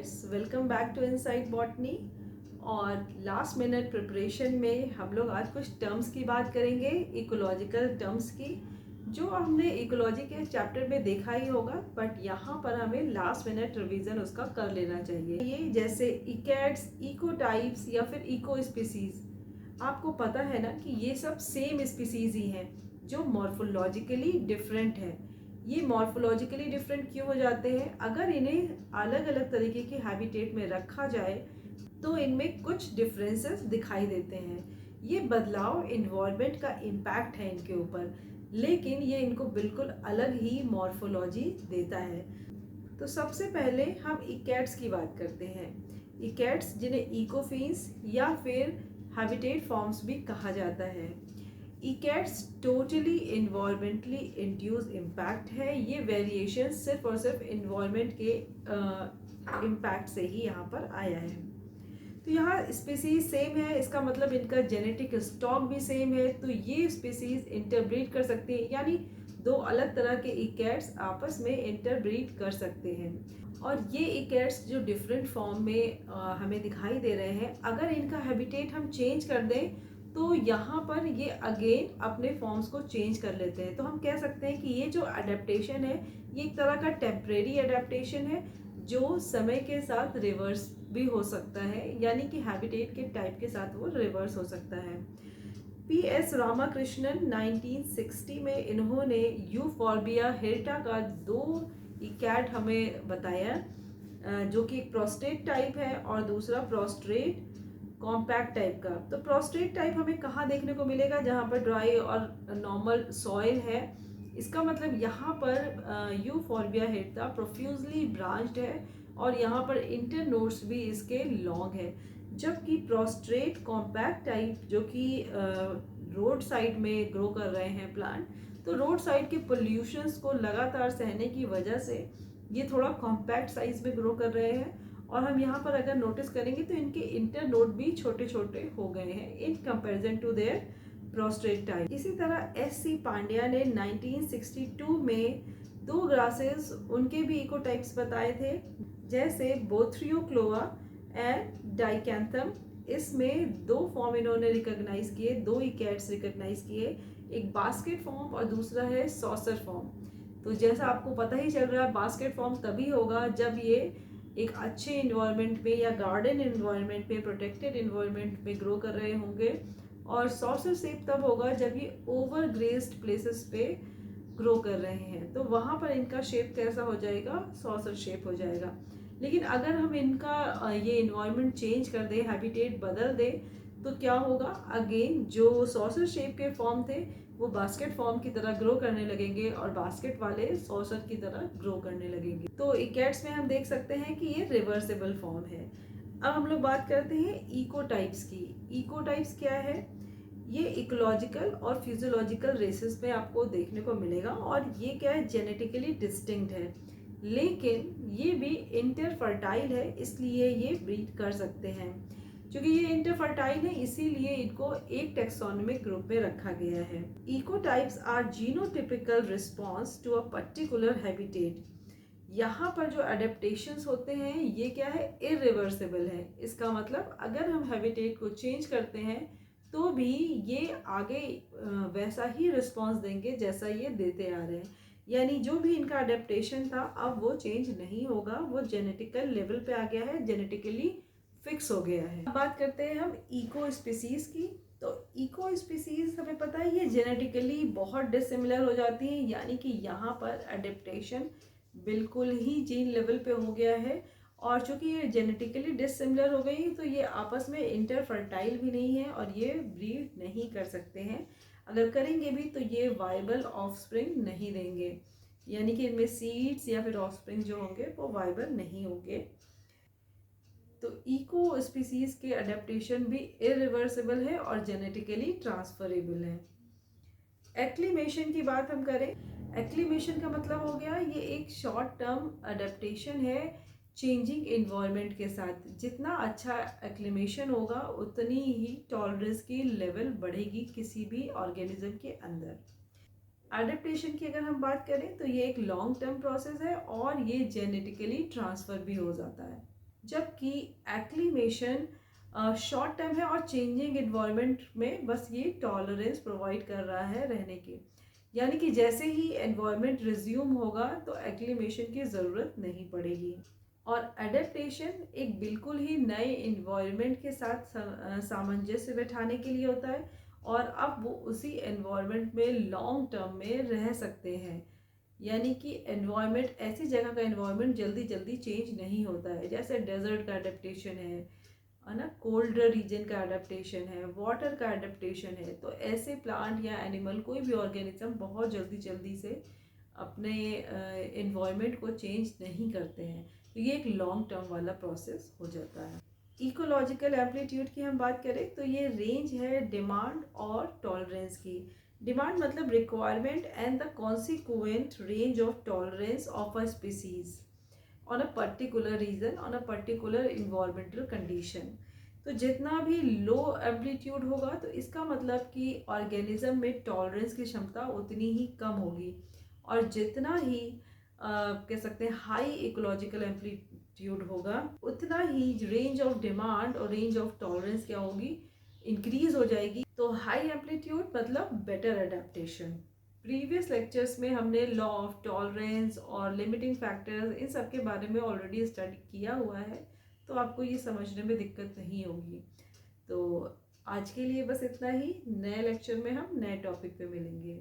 Students, welcome back to inside botany. और last minute preparation में हम लोग आज कुछ टर्म्स की बात करेंगे, इकोलॉजिकल टर्म्स की, जो हमने इकोलॉजी के चैप्टर में देखा ही होगा, बट यहाँ पर हमें लास्ट मिनट रिवीजन उसका कर लेना चाहिए। ये जैसे इकैट्स, इकोटाइप्स या फिर इको स्पीसीज, आपको पता है ना कि ये सब सेम स्पीसीज ही हैं जो मॉर्फोलॉजिकली डिफरेंट है। ये मॉर्फोलॉजिकली डिफरेंट क्यों हो जाते हैं? अगर इन्हें अलग अलग तरीके के हैबिटेट में रखा जाए तो इनमें कुछ डिफरेंसेस दिखाई देते हैं। ये बदलाव इन्वायरमेंट का इम्पैक्ट है इनके ऊपर, लेकिन ये इनको बिल्कुल अलग ही मॉर्फोलॉजी देता है। तो सबसे पहले हम इकैट्स की बात करते हैं। इकैट्स जिन्हें इकोफिन्स या फिर हैबिटेट फॉर्म्स भी कहा जाता है। इकैट्स टोटली इन्वायरमेंटली इंड्यूस इम्पैक्ट है। ये वेरिएशन सिर्फ और सिर्फ इन्वायरमेंट के इम्पैक्ट से ही यहाँ पर आया है। तो यहाँ स्पीसीज सेम है, इसका मतलब इनका जेनेटिक स्टॉक भी सेम है, तो ये स्पीसीज इंटरब्रीड कर सकती है, यानी दो अलग तरह के इकैट्स आपस में इंटरब्रीड कर सकते हैं। और ये इकैट्स जो डिफरेंट फॉर्म में हमें दिखाई दे रहे हैं, अगर इनका हैबिटेट हम चेंज कर दें तो यहाँ पर ये अगेन अपने फॉर्म्स को चेंज कर लेते हैं। तो हम कह सकते हैं कि ये जो अडेप्टेशन है, ये एक तरह का टेम्परेरी अडेप्टेशन है जो समय के साथ रिवर्स भी हो सकता है, यानी कि हैबिटेट के टाइप के साथ वो रिवर्स हो सकता है। पी.एस. रामाकृष्णन 1960 में इन्होंने यूफॉर्बिया हिर्टा का दो इकैट हमें बताया, जो कि एक प्रोस्टेट टाइप है और दूसरा प्रोस्ट्रेट कॉम्पैक्ट टाइप का। तो प्रोस्ट्रेट टाइप हमें कहाँ देखने को मिलेगा? जहाँ पर ड्राई और नॉर्मल सॉइल है। इसका मतलब यहाँ पर यूफॉर्बिया हिर्टा प्रोफ्यूजली ब्रांच्ड है और यहाँ पर इंटरनोड्स भी इसके लॉन्ग है। जबकि प्रोस्ट्रेट कॉम्पैक्ट टाइप जो कि रोड साइड में ग्रो कर रहे हैं प्लांट, तो रोड साइड के पोल्यूशंस को लगातार सहने की वजह से ये थोड़ा कॉम्पैक्ट साइज में ग्रो कर रहे हैं। और हम यहाँ पर अगर नोटिस करेंगे तो इनके इंटरनोड भी छोटे छोटे हो गए हैं in comparison to their prostrate type. इसी तरह एस.सी. पांड्या ने 1962 में दो ग्रासेस, उनके भी इको टाइप्स बताए थे, जैसे बोथ्रियोक्लोआ एंड डाइकैंथम। इसमें दो फॉर्म इन्होंने रिकॉग्नाइज किए, दो इकैट्स रिकॉग्नाइज किए, एक बास्केट फॉर्म और दूसरा है सॉसर फॉर्म। तो जैसा आपको पता ही चल रहा है, बास्केट फॉर्म तभी होगा जब ये एक अच्छे इन्वायरमेंट में या गार्डन इन्वायरमेंट में, प्रोटेक्टेड इन्वायरमेंट में ग्रो कर रहे होंगे, और सॉसर शेप तब होगा जब ये ओवर ग्रेस्ड प्लेसेस पे ग्रो कर रहे हैं, तो वहाँ पर इनका शेप कैसा हो जाएगा? सॉसर शेप हो जाएगा। लेकिन अगर हम इनका ये इन्वायरमेंट चेंज कर दें, हैबिटेट बदल दें, तो क्या होगा? अगेन जो सॉसर शेप के फॉर्म थे वो बास्केट फॉर्म की तरह ग्रो करने लगेंगे और बास्केट वाले सॉसर की तरह ग्रो करने लगेंगे। तो इकैट्स में हम देख सकते हैं कि ये रिवर्सिबल फॉर्म है। अब हम लोग बात करते हैं इकोटाइप्स की। इकोटाइप्स क्या है? ये इकोलॉजिकल और फिजियोलॉजिकल रेसेस में आपको देखने को मिलेगा, और ये क्या है? जेनेटिकली डिस्टिंक्ट है, लेकिन ये भी इंटरफर्टाइल है, इसलिए ये ब्रीड कर सकते हैं। क्योंकि ये इंटरफर्टाइल है, इसीलिए इनको एक टेक्सोनोमिक ग्रुप में रखा गया है। Ecotypes are genotypical response to a particular habitat. यहाँ पर जो अडेप्टेशंस होते हैं ये क्या है? इरिवर्सिबल है। इसका मतलब अगर हम हैबिटेट को चेंज करते हैं तो भी ये आगे वैसा ही रिस्पॉन्स देंगे जैसा ये देते आ रहे हैं, यानी जो भी इनका अडेप्टेशन था अब वो चेंज नहीं होगा, वो जेनेटिकल लेवल पे आ गया है, जेनेटिकली फिक्स हो गया है। अब बात करते हैं हम इको स्पीसीज की। तो इको स्पीसीज हमें पता है ये जेनेटिकली बहुत डिसिमिलर हो जाती हैं, यानी कि यहाँ पर अडेप्टेशन बिल्कुल ही जीन लेवल पे हो गया है, और चूंकि ये जेनेटिकली डिसिमिलर हो गई तो ये आपस में इंटरफर्टाइल भी नहीं है और ये ब्रीड नहीं कर सकते हैं। अगर करेंगे भी तो ये वाइबल ऑफस्प्रिंग नहीं देंगे, यानी कि इनमें सीड्स या फिर ऑफस्प्रिंग जो होंगे वो वाइबल नहीं होंगे। तो इको स्पीसीज के अडेप्टेशन भी इरिवर्सिबल है और जेनेटिकली ट्रांसफरेबल है। एक्लिमेशन की बात हम करें, एक्लिमेशन का मतलब हो गया ये एक शॉर्ट टर्म अडेप्टेशन है चेंजिंग इन्वायरमेंट के साथ। जितना अच्छा एक्लिमेशन होगा उतनी ही टॉलरेंस की लेवल बढ़ेगी किसी भी ऑर्गेनिज्म के अंदर। अडेप्टेशन की अगर हम बात करें तो ये एक लॉन्ग टर्म प्रोसेस है और ये जेनेटिकली ट्रांसफ़र भी हो जाता है। जबकि एक्लीमेशन शॉर्ट टर्म है और चेंजिंग इन्वायरमेंट में बस ये टॉलरेंस प्रोवाइड कर रहा है रहने की। यानी कि जैसे ही एनवायरनमेंट रिज्यूम होगा तो एक्लीमेशन की ज़रूरत नहीं पड़ेगी। और एडेप्टेशन एक बिल्कुल ही नए इन्वायरमेंट के साथ सामंजस्य बैठाने के लिए होता है, और अब वो उसी एनवायरनमेंट में लॉन्ग टर्म में रह सकते हैं। यानी कि एनवायरनमेंट, ऐसी जगह का एनवायरनमेंट जल्दी जल्दी चेंज नहीं होता है। जैसे डेजर्ट का अडेप्टेशन है ना, कोल्डर रीजन का अडेप्टेशन है, वाटर का अडेप्टेशन है। तो ऐसे प्लांट या एनिमल, कोई भी ऑर्गेनिज्म बहुत जल्दी जल्दी से अपने एनवायरनमेंट को चेंज नहीं करते हैं। तो ये एक लॉन्ग टर्म वाला प्रोसेस हो जाता है। इकोलॉजिकल एम्पलीट्यूड की हम बात करें तो ये रेंज है डिमांड और टॉलरेंस की। डिमांड मतलब requirement and the consequent range of tolerance of a species on a particular region, on a particular environmental condition. तो जितना भी लो एम्पलीट्यूड होगा तो इसका मतलब कि ऑर्गेनिज्म में टॉलरेंस की क्षमता उतनी ही कम होगी। और जितना ही कह सकते हैं हाई इकोलॉजिकल एम्पलीट्यूड होगा, उतना ही रेंज ऑफ डिमांड और रेंज ऑफ टॉलरेंस क्या होगी, इंक्रीज हो जाएगी। तो हाई एम्पलीट्यूड मतलब बेटर एडेप्टेशन। प्रीवियस लेक्चर्स में हमने लॉ ऑफ टॉलरेंस और लिमिटिंग फैक्टर्स, इन सब के बारे में ऑलरेडी स्टडी किया हुआ है, तो आपको ये समझने में दिक्कत नहीं होगी। तो आज के लिए बस इतना ही। नए लेक्चर में हम नए टॉपिक पे मिलेंगे।